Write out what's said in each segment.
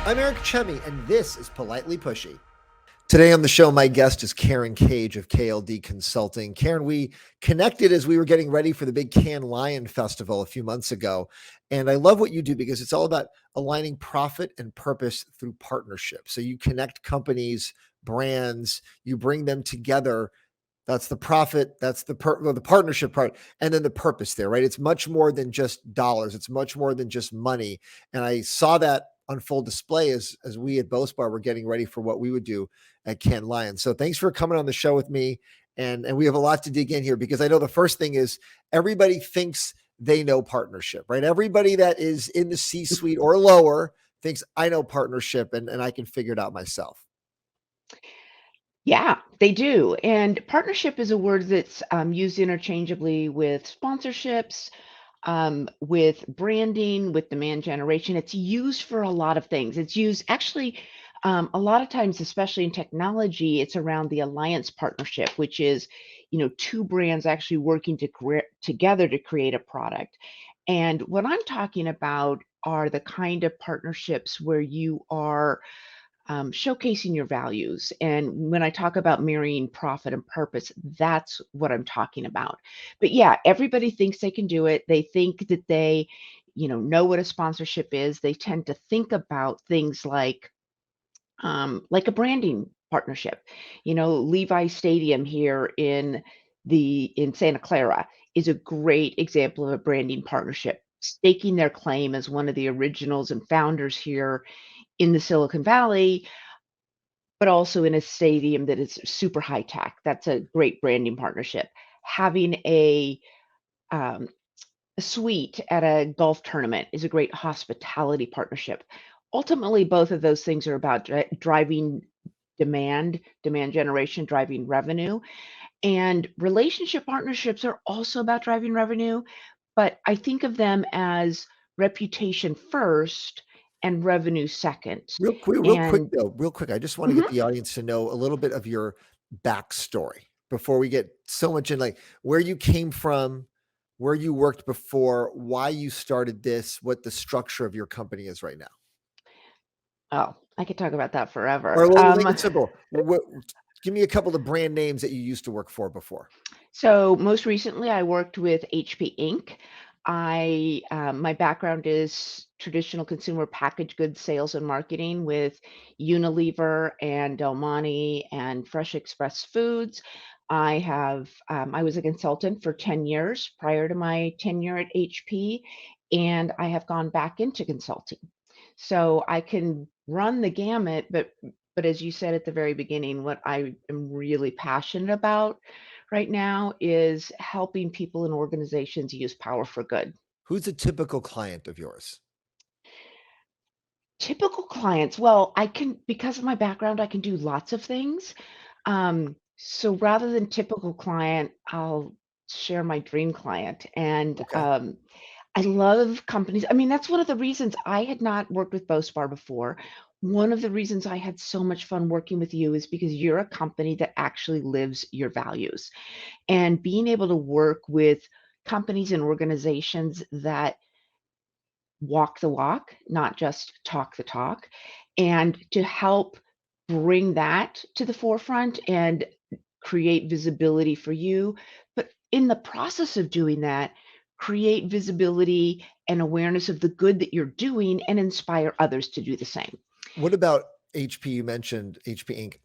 I'm Eric Chemi, and this is Politely Pushy. Today on the show, my guest is Karen Cage of KLD Consulting. Karen, we connected as we were getting ready for the big Cannes Lion Festival a few months ago. And I love what you do because it's all about aligning profit and purpose through partnership. So you connect companies, brands, you bring them together. That's the profit. That's the the partnership part, and then the purpose there, right? It's much more than just dollars. It's much more than just money. And I saw that on full display as we at Bospar were getting ready for what we would do at Cannes Lion. So thanks for coming on the show with me, and we have a lot to dig in here because I know the first thing is everybody thinks they know partnership, right? Everybody that is in the C-suite or lower thinks I know partnership and I can figure it out myself. Yeah, they do. And partnership is a word that's used interchangeably with sponsorships, with branding, with demand generation. It's used for a lot of things. It's used actually a lot of times, especially in technology, it's around the alliance partnership, which is, two brands actually working together to create a product. And what I'm talking about are the kind of partnerships where you are showcasing your values. And when I talk about marrying profit and purpose, that's what I'm talking about. But yeah, everybody thinks they can do it. They think that they, know what a sponsorship is. They tend to think about things like a branding partnership. Levi Stadium here in Santa Clara is a great example of a branding partnership, staking their claim as one of the originals and founders here in the Silicon Valley, but also in a stadium that is super high tech. That's a great branding partnership. Having um, a suite at a golf tournament is a great hospitality partnership. Ultimately, both of those things are about driving demand generation, driving revenue. And relationship partnerships are also about driving revenue, but I think of them as reputation first and revenue second. Real quick And though, real quick. I just want to get mhm. the audience to know a little bit of your backstory before we get so much in, like where you came from, where you worked before, why you started this, what the structure of your company is right now. Oh, I could talk about that Or forever. we'll make it simple. Give me a couple of brand names that you used to work for before. So most recently, I worked with HP Inc. My background is traditional consumer packaged goods sales and marketing with Unilever and Del Monte and Fresh Express Foods. I was a consultant for 10 years prior to my tenure at HP, and I have gone back into consulting. So I can run the gamut, but as you said at the very beginning, what I am really passionate about right now is helping people and organizations use power for good. Who's a typical client of yours? Typical clients, well, I can, because of my background, I can do lots of things. So rather than typical client, I'll share my dream client. And Okay. I love companies. I mean, that's one of the reasons I had not worked with Bospar before. One of the reasons I had so much fun working with you is because you're a company that actually lives your values. And being able to work with companies and organizations that walk the walk, not just talk the talk, and to help bring that to the forefront and create visibility for you. But in the process of doing that, create visibility and awareness of the good that you're doing and inspire others to do the same. What about HP? You mentioned HP Inc.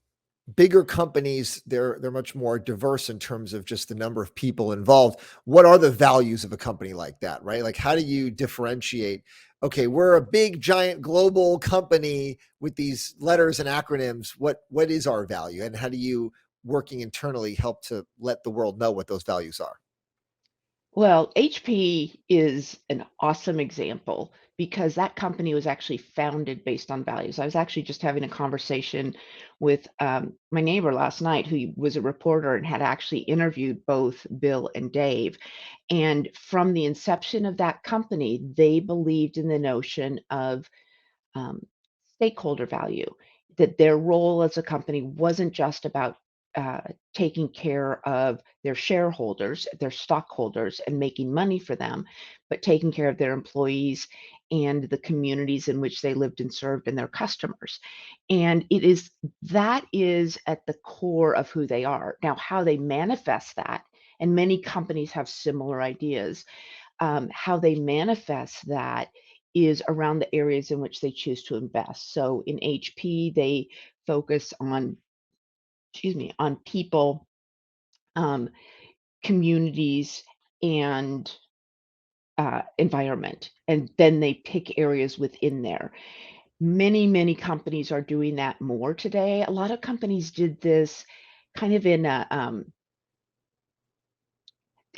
Bigger companies, they're much more diverse in terms of just the number of people involved. What are the values of a company like that, right? Like how do you differentiate? Okay, we're a big giant global company with these letters and acronyms. What is our value and how do you working internally help to let the world know what those values are? Well, HP is an awesome example because that company was actually founded based on values. I was actually just having a conversation with my neighbor last night who was a reporter and had actually interviewed both Bill and Dave. And from the inception of that company, they believed in the notion of um, stakeholder value, that their role as a company wasn't just about uh, taking care of their shareholders, their stockholders, and making money for them, but taking care of their employees and the communities in which they lived and served and their customers. And that is at the core of who they are. Now, how they manifest that, and many companies have similar ideas, how they manifest that is around the areas in which they choose to invest. So in HP, they focus on, excuse me, on people, um, communities, and environment. And then they pick areas within there. Many companies are doing that more today. A lot of companies did this kind of in a,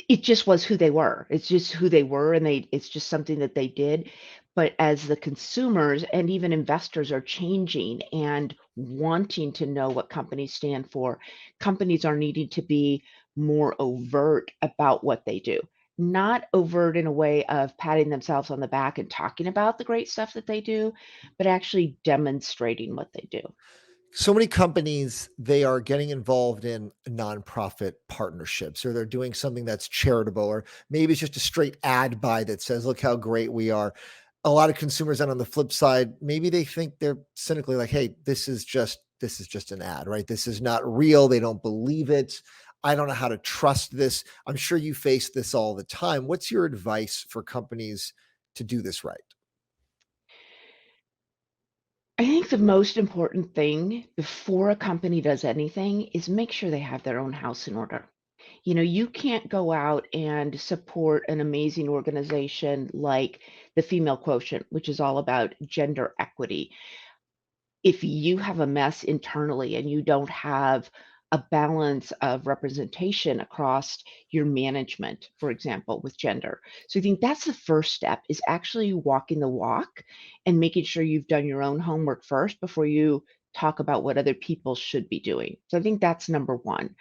it just was who they were. It's just who they were, and it's just something that they did. But as the consumers and even investors are changing and wanting to know what companies stand for, companies are needing to be more overt about what they do. Not overt in a way of patting themselves on the back and talking about the great stuff that they do, but actually demonstrating what they do. So many companies, they are getting involved in nonprofit partnerships, or they're doing something that's charitable, or maybe it's just a straight ad buy that says, look how great we are. A lot of consumers, and on the flip side, maybe they think, they're cynically like, hey, this is just an ad, right? This is not real. They don't believe it. I don't know how to trust this. I'm sure you face this all the time. What's your advice for companies to do this right? I think the most important thing before a company does anything is make sure they have their own house in order. You can't go out and support an amazing organization like the Female Quotient, which is all about gender equity, if you have a mess internally and you don't have a balance of representation across your management, for example, with gender. So I think that's the first step, is actually walking the walk and making sure you've done your own homework first before you talk about what other people should be doing. So I think that's number one.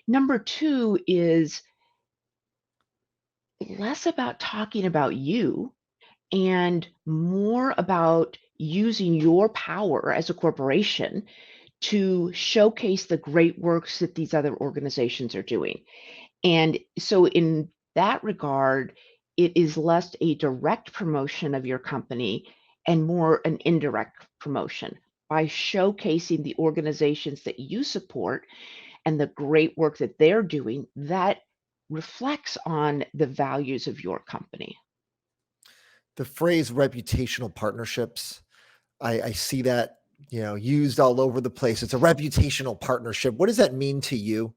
Number two is less about talking about you and more about using your power as a corporation to showcase the great works that these other organizations are doing. And so, in that regard, it is less a direct promotion of your company and more an indirect promotion by showcasing the organizations that you support and the great work that they're doing that reflects on the values of your company. The phrase reputational partnerships, I see that, used all over the place. It's a reputational partnership. What does that mean to you?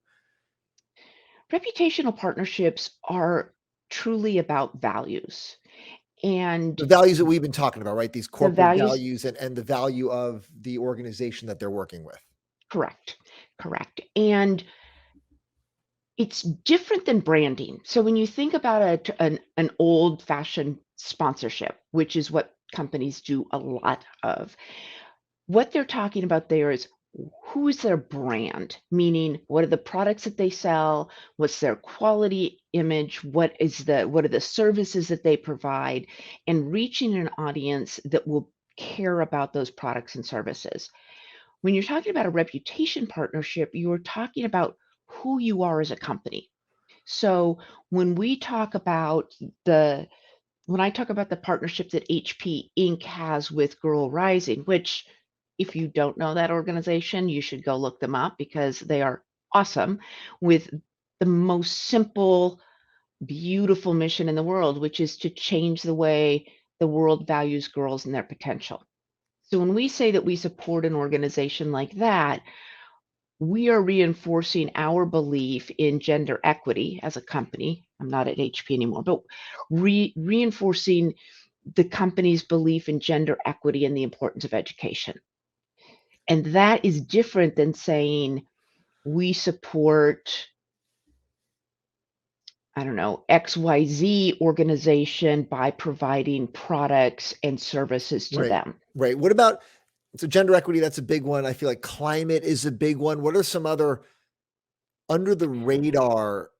Reputational partnerships are truly about values, The and values that we've been talking about, right? These the corporate values. values, and the value of the organization that they're working with. Correct, correct. And it's different than branding. So when you think about an old-fashioned sponsorship, which is what companies do a lot of, what they're talking about there is, who is their brand? Meaning, what are the products that they sell? What's their quality image? What are the services that they provide? And reaching an audience that will care about those products and services. When you're talking about a reputation partnership, you're talking about who you are as a company. So when we talk about the when I talk about the partnership that HP Inc. has with Girl Rising, which, if you don't know that organization, you should go look them up because they are awesome, with the most simple, beautiful mission in the world, which is to change the way the world values girls and their potential. So when we say that we support an organization like that, we are reinforcing our belief in gender equity as a company. I'm not at HP anymore, but reinforcing the company's belief in gender equity and the importance of education. And that is different than saying we support, I don't know, XYZ organization by providing products and services to Right. them. Right. What about, so gender equity? That's a big one. I feel like climate is a big one. What are some other under the radar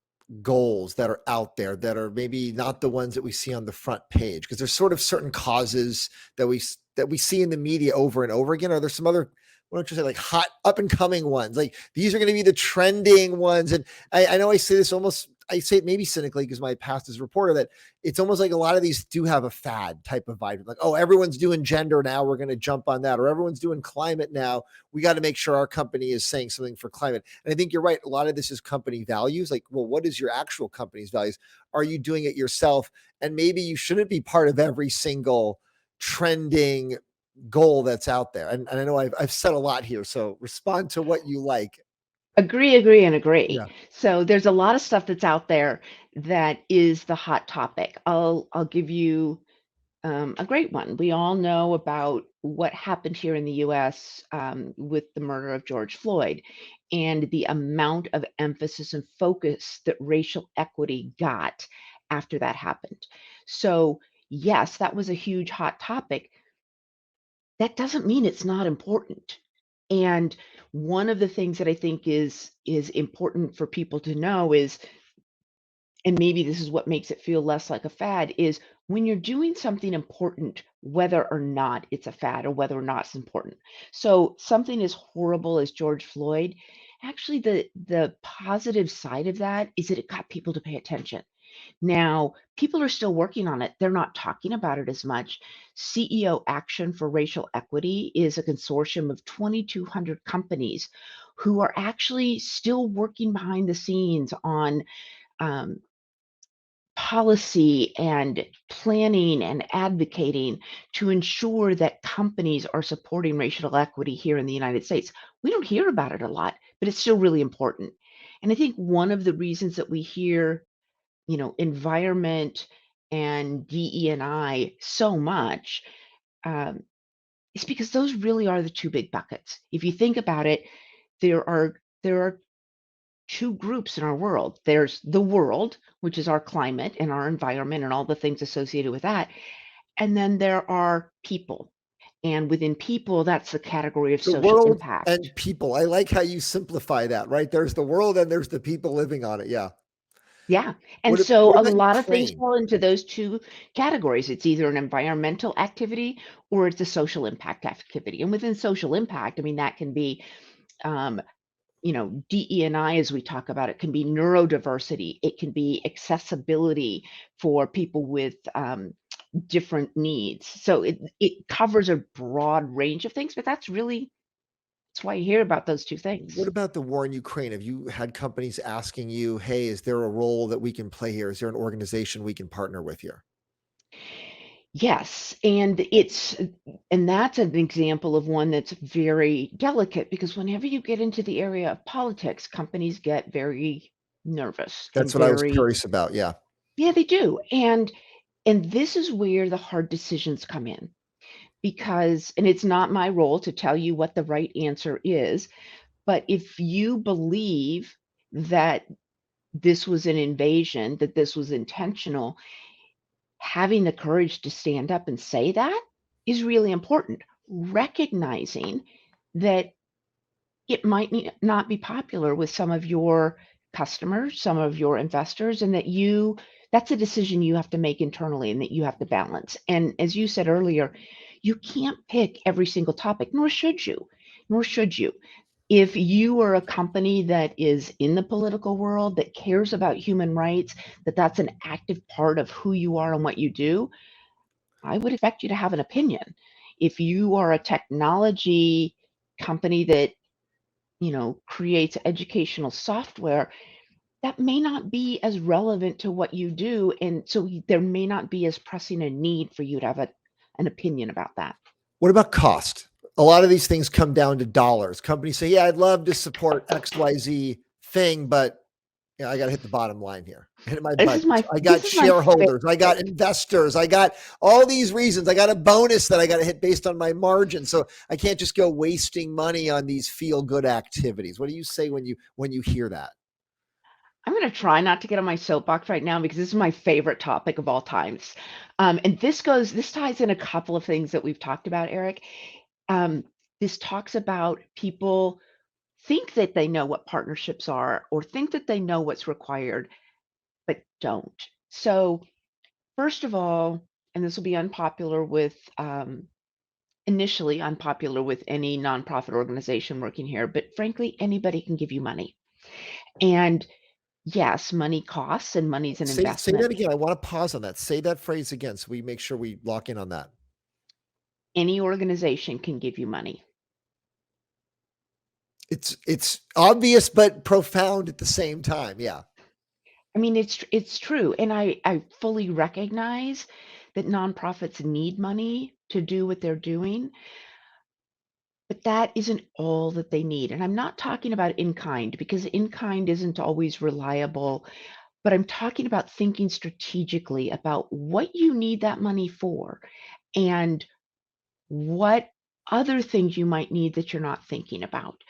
goals that are out there that are maybe not the ones that we see on the front page? Because there's sort of certain causes that we see in the media over and over again. Are there some other what don't you say, like hot up and coming ones. Like these are going to be the trending ones. And I know I say this almost, I say it maybe cynically because my past as a reporter, that it's almost like a lot of these do have a fad type of vibe. Like, oh, everyone's doing gender now, we're going to jump on that. Or everyone's doing climate now, we got to make sure our company is saying something for climate. And I think you're right. A lot of this is company values. Like, well, what is your actual company's values? Are you doing it yourself? And maybe you shouldn't be part of every single trending goal that's out there. And I know I've said a lot here, so respond to what you like. Agree, and agree. Yeah. So there's a lot of stuff that's out there that is the hot topic. I'll give you a great one. We all know about what happened here in the U.S. With the murder of George Floyd and the amount of emphasis and focus that racial equity got after that happened. So yes, that was a huge hot topic. That doesn't mean it's not important. And one of the things that I think is important for people to know is, and maybe this is what makes it feel less like a fad, is when you're doing something important, whether or not it's a fad or whether or not it's important. So something as horrible as George Floyd, actually the positive side of that is that it got people to pay attention. Now, people are still working on it. They're not talking about it as much. CEO Action for Racial Equity is a consortium of 2,200 companies who are actually still working behind the scenes on um, policy and planning and advocating to ensure that companies are supporting racial equity here in the United States. We don't hear about it a lot, but it's still really important. And I think one of the reasons that we hear, environment and DE&I so much, um, is because those really are the two big buckets. If you think about it, there are two groups in our world. There's the world, which is our climate and our environment and all the things associated with that. And then there are people. And within people, that's the category of The social world impact. and people. I like how you simplify that, right? There's the world and there's the people living on it. Yeah. Yeah. And What so a about lot of things Ukraine? fall into those two categories. It's either an environmental activity or it's a social impact activity. And within social impact, I mean, that can be um, DE&I, as we talk about it, can be neurodiversity. It can be accessibility for people with different needs. So it covers a broad range of things, but that's why you hear about those two What things. about the war in Ukraine? Have you had companies asking you, hey, is there a role that we can play here? Is there an organization we can partner with here? Yes, and that's an example of one that's very delicate because whenever you get into the area of politics, companies get very nervous That's and what I was very, curious about. Yeah. yeah, they do. And this is where the hard decisions come in because, and it's not my role to tell you what the right answer is, but if you believe that this was an invasion, that this was intentional, having the courage to stand up and say that is really important. Recognizing that it might not be popular with some of your customers, some of your investors, and that's a decision you have to make internally and that you have to balance. And as you said earlier, you can't pick every single topic, nor should you. Nor should you. If you are a company that is in the political world, that cares about human rights, that's an active part of who you are and what you do, I would expect you to have an opinion. If you are a technology company that, creates educational software, that may not be as relevant to what you do. And so there may not be as pressing a need for you to have an opinion about that. What about cost? A lot of these things come down to dollars. Companies say, yeah, I'd love to support XYZ thing, but I got to hit the bottom line here. Hit my This is budget. my I this got is my shareholders. I got favorite. investors. I got all these reasons. I got a bonus that I got to hit based on my margin. So I can't just go wasting money on these feel good activities. What do you say when you hear that? I'm going to try not to get on my soapbox right now because this is my favorite topic of all times. And this ties in a couple of things that we've talked about, Eric. Um, this talks about people think that they know what partnerships are or think that they know what's required, but don't. So, first of all, and this will be unpopular with initially unpopular with any nonprofit organization working here, but frankly, anybody can give you money. And yes, money costs and money's an Say that investment. again. I want to pause on that. Say that phrase again so we make sure we lock in on that. Any organization can give you money. It's obvious but profound at the same time. Yeah. I mean, it's true, and I fully recognize that nonprofits need money to do what they're doing, but that isn't all that they need. And I'm not talking about in kind because in kind isn't always reliable, but I'm talking about thinking strategically about what you need that money for and what other things you might need that you're not thinking about.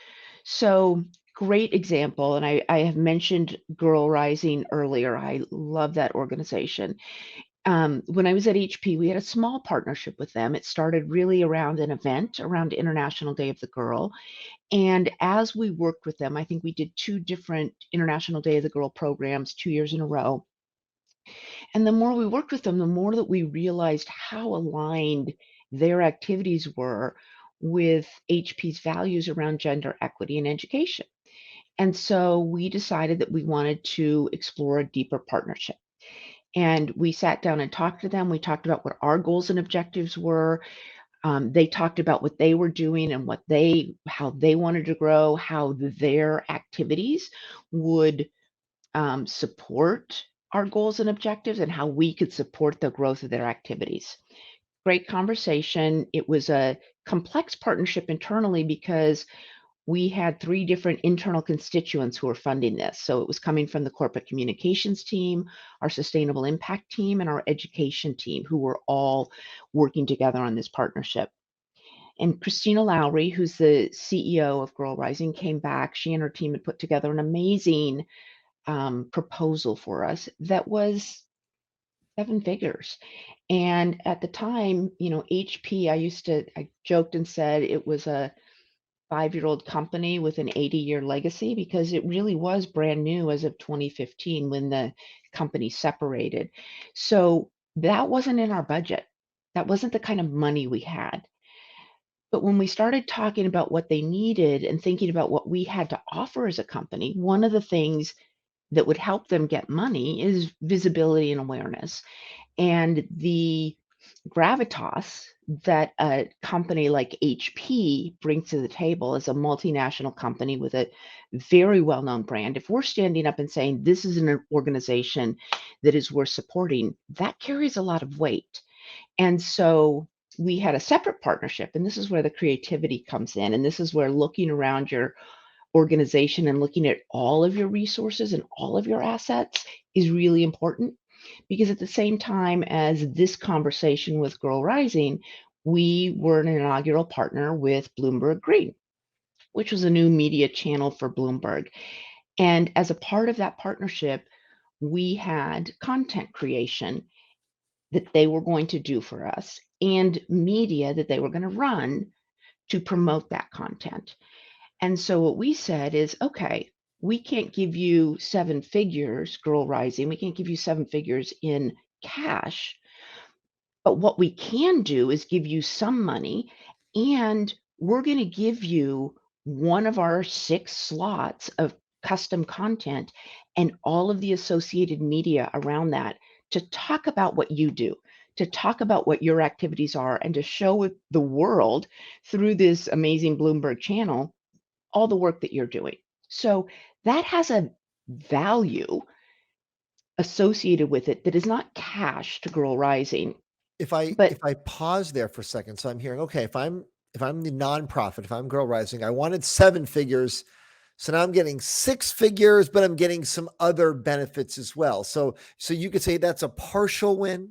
So, great example, and I have mentioned Girl Rising earlier. I love that organization. When I was at HP, we had a small partnership with them. It started really around an event around International Day of the Girl. And as we worked with them, I think we did two different International Day of the Girl programs 2 years in a row. And the more we worked with them, the more that we realized how aligned their activities were with HP's values around gender equity and education. And so we decided that we wanted to explore a deeper partnership. And we sat down and talked to them. We talked about what our goals and objectives were. They talked about what they were doing and how they wanted to grow, how their activities would support our goals and objectives, and how we could support the growth of their activities. Great conversation. It was a complex partnership internally because we had three different internal constituents who were funding this. So it was coming from the corporate communications team, our sustainable impact team, and our education team, who were all working together on this partnership. And Christina Lowry, who's the CEO of Girl Rising, came back. She and her team had put together an amazing proposal for us that was seven figures. And at the time, HP, I joked and said it was a 5-year-old company with an 80-year legacy because it really was brand new as of 2015 when the company separated. So that wasn't in our budget. That wasn't the kind of money we had. But when we started talking about what they needed and thinking about what we had to offer as a company, one of the things that would help them get money is visibility and awareness. And the gravitas that a company like HP brings to the table as a multinational company with a very well-known brand, if we're standing up and saying this is an organization that is worth supporting, that carries a lot of weight. And so we had a separate partnership, and this is where the creativity comes in. And this is where looking around your organization and looking at all of your resources and all of your assets is really important, because at the same time as this conversation with Girl Rising, we were an inaugural partner with Bloomberg Green, which was a new media channel for Bloomberg. And as a part of that partnership, we had content creation that they were going to do for us and media that they were going to run to promote that content. And so what we said is, okay, we can't give you seven figures, Girl Rising. We can't give you seven figures in cash. But what we can do is give you some money, and we're going to give you one of our 6 slots of custom content and all of the associated media around that to talk about what you do, to talk about what your activities are, and to show the world through this amazing Bloomberg channel all the work that you're doing. So that has a value associated with it that is not cash to Girl Rising. If But I pause there for a second, so I'm hearing, okay, if I'm the nonprofit, if I'm Girl Rising, I wanted 7 figures. So now I'm getting 6 figures, but I'm getting some other benefits as well. So you could say that's a partial win.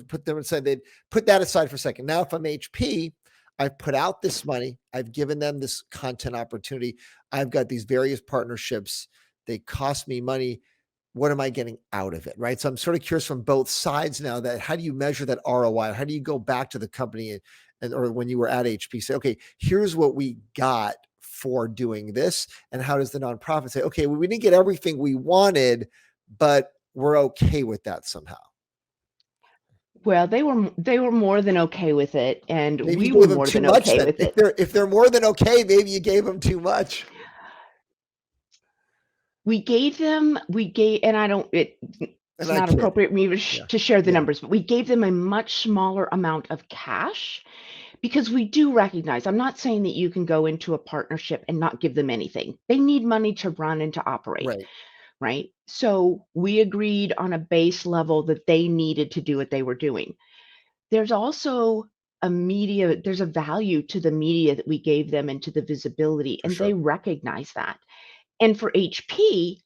Put them aside. They'd put that aside for a second. Now, if I'm HP, I've put out this money. I've given them this content opportunity. I've got these various partnerships. They cost me money. What am I getting out of it? Right. So I'm sort of curious from both sides now, that how do you measure that ROI? How do you go back to the company or when you were at HP, say, okay, here's what we got for doing this. And how does the nonprofit say, okay, well, we didn't get everything we wanted, but we're okay with that somehow? Well, they were more than okay with it, and Maybe we you were gave them more too than much okay then. with it. If they're more than okay, maybe you gave them too much. And I don't, it's And I not kid. appropriate for me Yeah. to share the Yeah. numbers, but we gave them a much smaller amount of cash because we do recognize, I'm not saying that you can go into a partnership and not give them anything. They need money to run and to operate, Right. right? So we agreed on a base level that they needed to do what they were doing. There's also there's a value to the media that we gave them and to the visibility, For and they sure. recognize that. And for HP,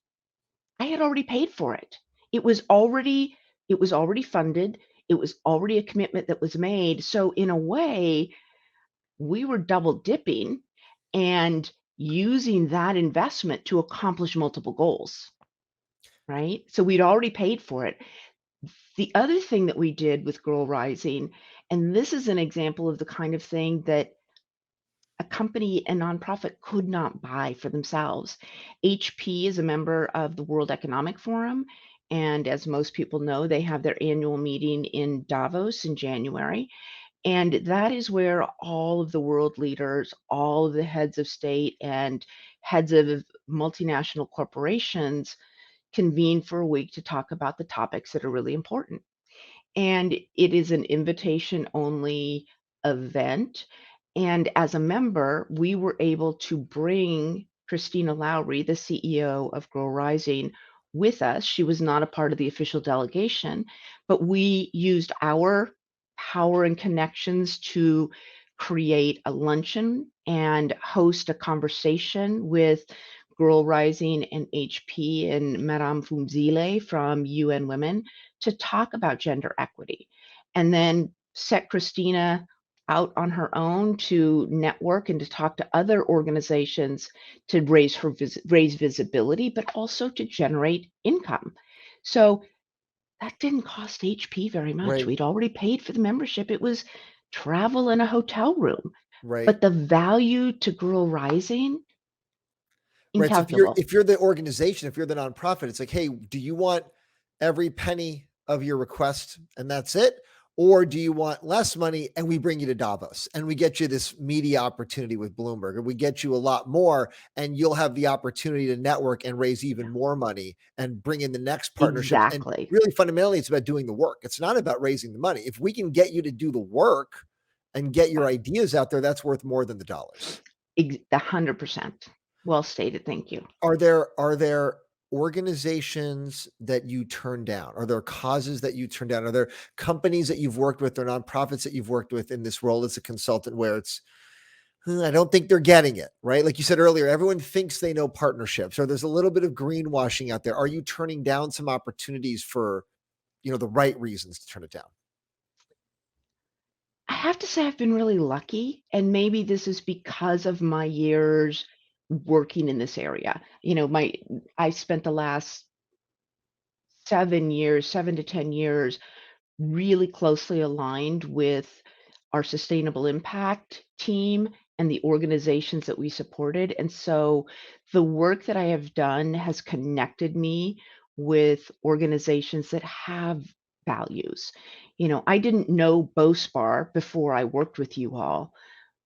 I had already paid for it. It was already it was already funded. It was already a commitment that was made. So in a way, we were double dipping and using that investment to accomplish multiple goals, right? So we'd already paid for it. The other thing that we did with Girl Rising, and this is an example of the kind of thing that a company, a nonprofit could not buy for themselves. HP is a member of the World Economic Forum. And as most people know, they have their annual meeting in Davos in January. And that is where all of the world leaders, all of the heads of state and heads of multinational corporations convene for a week to talk about the topics that are really important. And it is an invitation only event. And as a member, we were able to bring Christina Lowry, the CEO of Grow Rising, with us. She was not a part of the official delegation, but we used our power and connections to create a luncheon and host a conversation with Girl Rising and HP and Madame Fumzile from UN Women to talk about gender equity, and then set Christina out on her own to network and to talk to other organizations to raise visibility, but also to generate income. So that didn't cost HP very much. Right. We'd already paid for the membership. It was travel and a hotel room, Right. but the value to Girl Rising, Right. So incalculable. if you're the organization, if you're the nonprofit, it's like, hey, do you want every penny of your request and that's it? Or do you want less money and we bring you to Davos and we get you this media opportunity with Bloomberg, or we get you a lot more and you'll have the opportunity to network and raise even more money and bring in the next partnerships. And Exactly. really fundamentally, it's about doing the work. It's not about raising the money. If we can get you to do the work and get your ideas out there, that's worth more than the dollars. 100%. Well stated. Thank you. Are there organizations that you turn down? Are there causes that you turn down? Are there companies that you've worked with or nonprofits that you've worked with in this role as a consultant where it's, I don't think they're getting it, right? Like you said earlier, everyone thinks they know partnerships, or there's a little bit of greenwashing out there. Are you turning down some opportunities for, the right reasons to turn it down? I have to say I've been really lucky, and maybe this is because of my years working in this area. I spent the last 7 to 10 years really closely aligned with our sustainable impact team and the organizations that we supported. And so the work that I have done has connected me with organizations that have values. I didn't know Bospar before I worked with you all,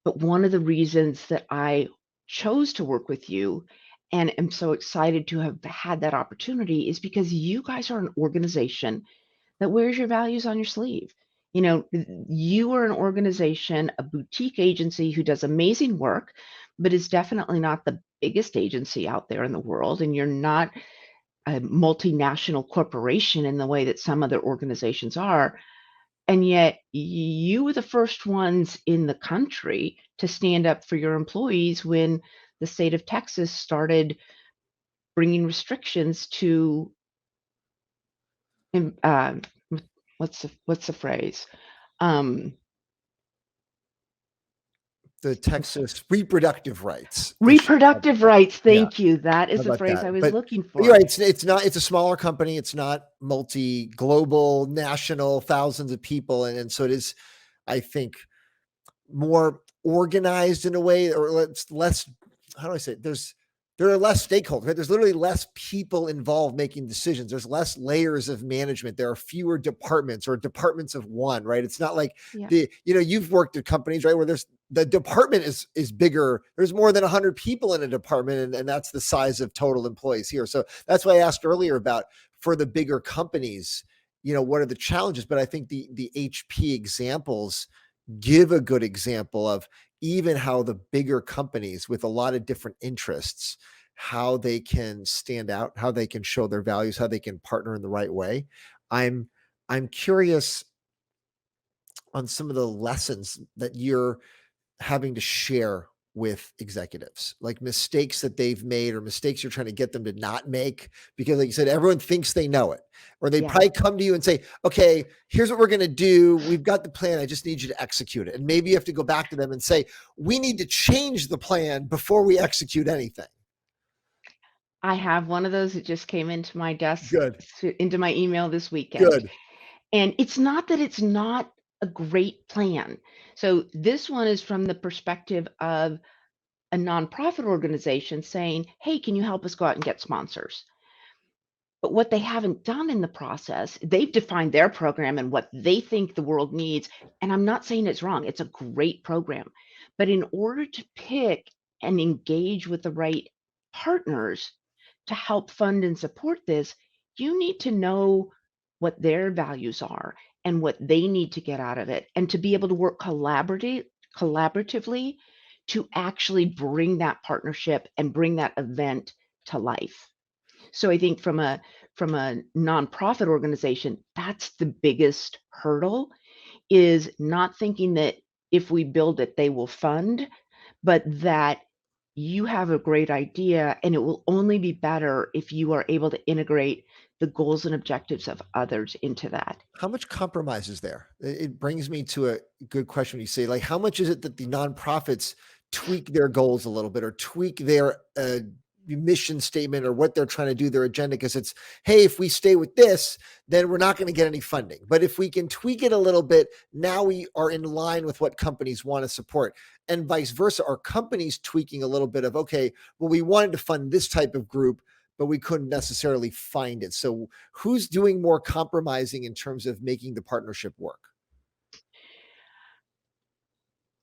but one of the reasons that I chose to work with you and am so excited to have had that opportunity is because you guys are an organization that wears your values on your sleeve. You are an organization, a boutique agency who does amazing work, but is definitely not the biggest agency out there in the world. And you're not a multinational corporation in the way that some other organizations are. And yet, you were the first ones in the country to stand up for your employees when the state of Texas started bringing restrictions to uh, what's the phrase? Um, The Texas reproductive rights issue. Reproductive rights. Yeah. Thank you. That How is the about phrase that? I was But looking you're for. right. It's not. It's a smaller company. It's not global, national, thousands of people, and so it is. I think more organized in a way, or less. How do I say it? There's there are less stakeholders, right? There's literally less people involved making decisions. There's less layers of management. There are fewer departments or departments of one, right? It's not like Yeah. you've worked at companies, right, where there's the department is bigger. There's more than 100 people in a department, and that's the size of total employees here. So that's why I asked earlier about for the bigger companies, what are the challenges? But I think the HP examples give a good example of even how the bigger companies with a lot of different interests, how they can stand out, how they can show their values, how they can partner in the right way. I'm curious on some of the lessons that you're having to share with executives, like mistakes that they've made or mistakes you're trying to get them to not make, because like you said, everyone thinks they know it, or they Yeah. probably come to you and say, okay, here's what we're going to do. We've got the plan. I just need you to execute it. And maybe you have to go back to them and say, we need to change the plan before we execute anything. I have one of those that just came into my desk, Good, into my email this weekend. good. And it's not that it's not a great plan. So this one is from the perspective of a nonprofit organization saying, hey, can you help us go out and get sponsors? But what they haven't done in the process, they've defined their program and what they think the world needs. And I'm not saying it's wrong, it's a great program. But in order to pick and engage with the right partners to help fund and support this, you need to know what their values are and what they need to get out of it, and to be able to work collaboratively to actually bring that partnership and bring that event to life. So I think from a nonprofit organization, that's the biggest hurdle, is not thinking that if we build it, they will fund, but that you have a great idea and it will only be better if you are able to integrate the goals and objectives of others into that. How much compromise is there? It brings me to a good question. When you say, like, how much is it that the nonprofits tweak their goals a little bit, or tweak their mission statement, or what they're trying to do, their agenda? Because it's, hey, if we stay with this, then we're not going to get any funding. But if we can tweak it a little bit, now we are in line with what companies want to support. And vice versa. Are companies tweaking a little bit of, okay, well, we wanted to fund this type of group, but we couldn't necessarily find it. So who's doing more compromising in terms of making the partnership work?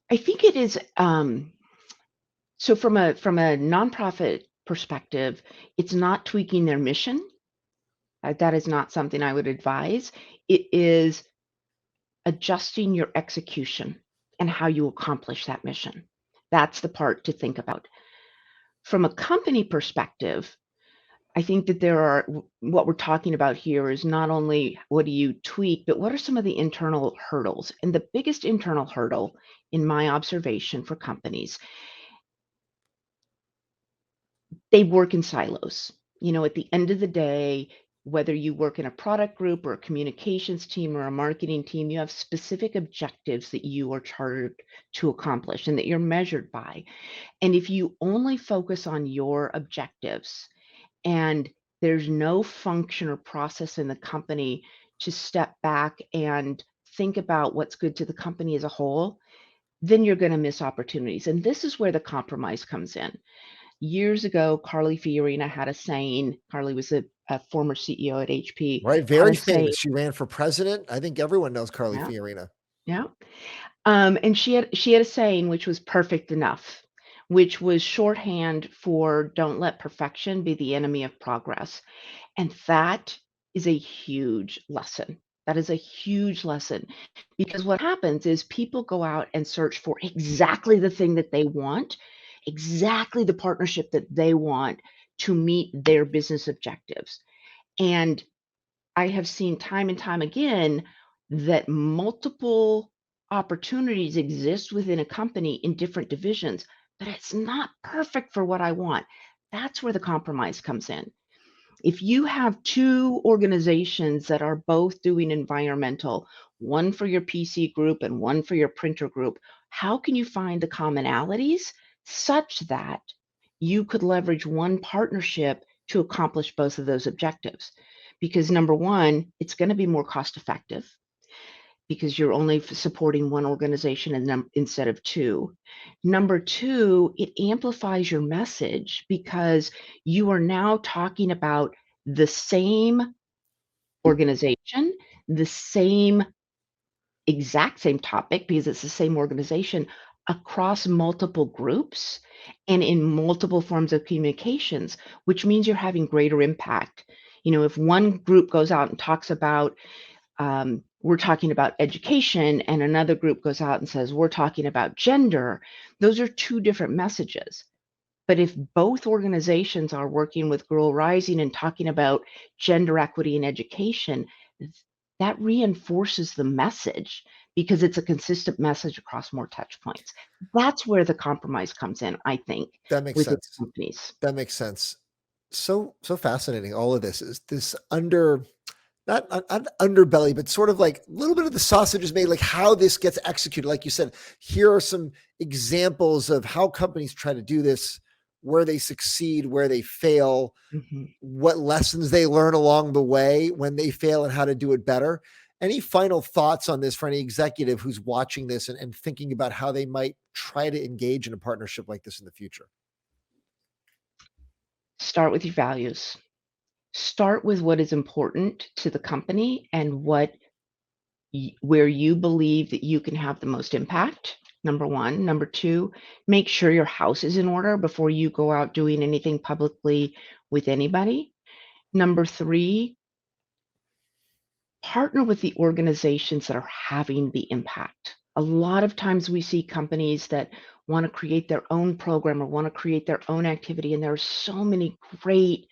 I think it is so from a nonprofit perspective, it's not tweaking their mission. That is not something I would advise. It is adjusting your execution and how you accomplish that mission. That's the part to think about. From a company perspective, I think that what we're talking about here is not only what do you tweak, but what are some of the internal hurdles? And the biggest internal hurdle, in my observation for companies, they work in silos. At the end of the day, whether you work in a product group or a communications team or a marketing team, you have specific objectives that you are chartered to accomplish and that you're measured by. And if you only focus on your objectives and there's no function or process in the company to step back and think about what's good to the company as a whole, then you're going to miss opportunities. And this is where the compromise comes in. Years ago, Carly Fiorina had a saying. Carly was a former CEO at HP. Right. Had Very a saying. famous. She ran for president. I think everyone knows Carly Yeah, Fiorina. yeah. And she had a saying which was perfect enough, which was shorthand for "Don't let perfection be the enemy of progress." And that is a huge lesson. That is a huge lesson, because what happens is people go out and search for exactly the thing that they want, exactly the partnership that they want to meet their business objectives. And I have seen time and time again that multiple opportunities exist within a company in different divisions, but it's not perfect for what I want. That's where the compromise comes in. If you have two organizations that are both doing environmental, one for your PC group and one for your printer group, how can you find the commonalities such that you could leverage one partnership to accomplish both of those objectives? Because number one, it's going to be more cost effective. because you're only supporting one organization instead of two. Number two, it amplifies your message because you are now talking about the same organization, the same exact same topic because it's the same organization across multiple groups and in multiple forms of communications, which means you're having greater impact. If one group goes out and talks about, we're talking about education, and another group goes out and says, we're talking about gender, those are two different messages. But if both organizations are working with Girl Rising and talking about gender equity in education, that reinforces the message because it's a consistent message across more touch points. That's where the compromise comes in, I think, That makes within sense. companies. That makes sense. So fascinating. All of this is this not underbelly, but sort of like a little bit of the sausage is made, like how this gets executed. Like you said, here are some examples of how companies try to do this, where they succeed, where they fail, what lessons they learn along the way when they fail and how to do it better. Any final thoughts on this for any executive who's watching this and thinking about how they might try to engage in a partnership like this in the future? Start with your values. Start with what is important to the company and where you believe that you can have the most impact. Number one. Number two, make sure your house is in order before you go out doing anything publicly with anybody. Number three, partner with the organizations that are having the impact. A lot of times we see companies that want to create their own program or want to create their own activity, and there are so many great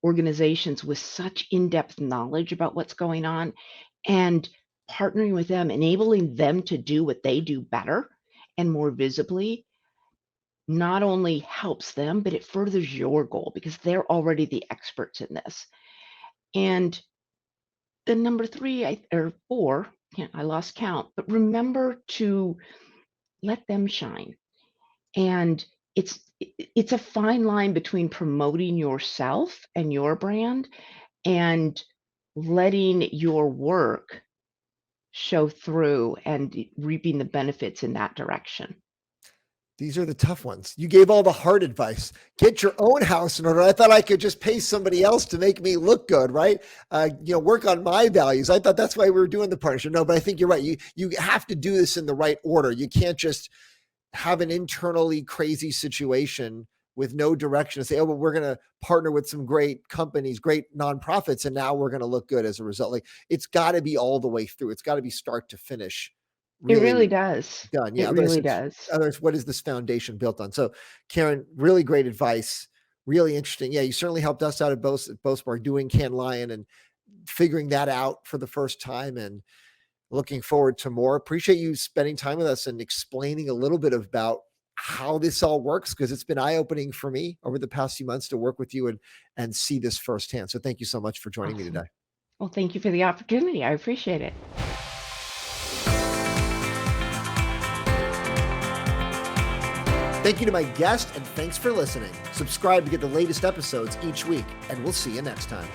organizations with such in-depth knowledge about what's going on, and partnering with them, enabling them to do what they do better and more visibly, not only helps them, but it furthers your goal because they're already the experts in this. And then number three, or four, I lost count, but remember to let them shine. And it's a fine line between promoting yourself and your brand and letting your work show through and reaping the benefits in that direction. These are the tough ones. You gave all the hard advice. Get your own house in order. I thought I could just pay somebody else to make me look good, right? Work on my values. I thought that's why we were doing the partnership. No, but I think you're right. You have to do this in the right order. You can't just have an internally crazy situation with no direction and say, oh, well, we're going to partner with some great companies, great nonprofits, and now we're going to look good as a result. Like, it's got to be all the way through. It's got to be start to finish. It Really really does. done. It Yeah. really does. Otherwise, what is this foundation built on? So, Karen, really great advice. Really interesting. Yeah, you certainly helped us out at Bospar doing Can Lion and figuring that out for the first time, and looking forward to more. Appreciate you spending time with us and explaining a little bit about how this all works, because it's been eye-opening for me over the past few months to work with you and see this firsthand. So thank you so much for joining me today. Well, thank you for the opportunity. I appreciate it. Thank you to my guest, and thanks for listening. Subscribe to get the latest episodes each week, and we'll see you next time.